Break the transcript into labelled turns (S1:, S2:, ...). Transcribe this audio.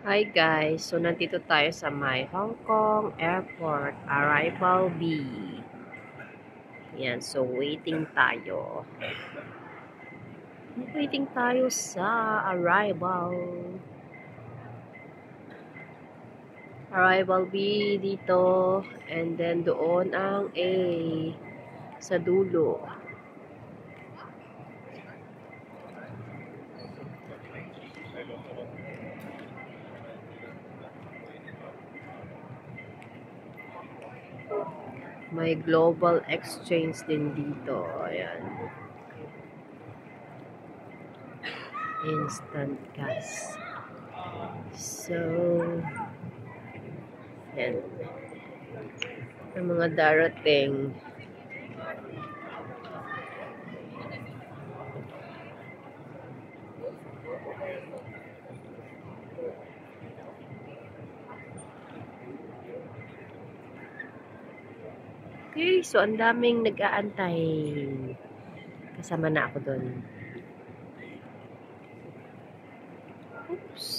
S1: Hi guys, so nandito tayo sa may Hong Kong Airport, Arrival B. Yan, so waiting tayo. Waiting tayo sa Arrival. Arrival B dito, and then doon ang A sa dulo. May global exchange din dito. Ayan. Instant cash. So, yan. Ang mga darating. Okay, so ang daming nag-aantay. Kasama na ako doon. Oops.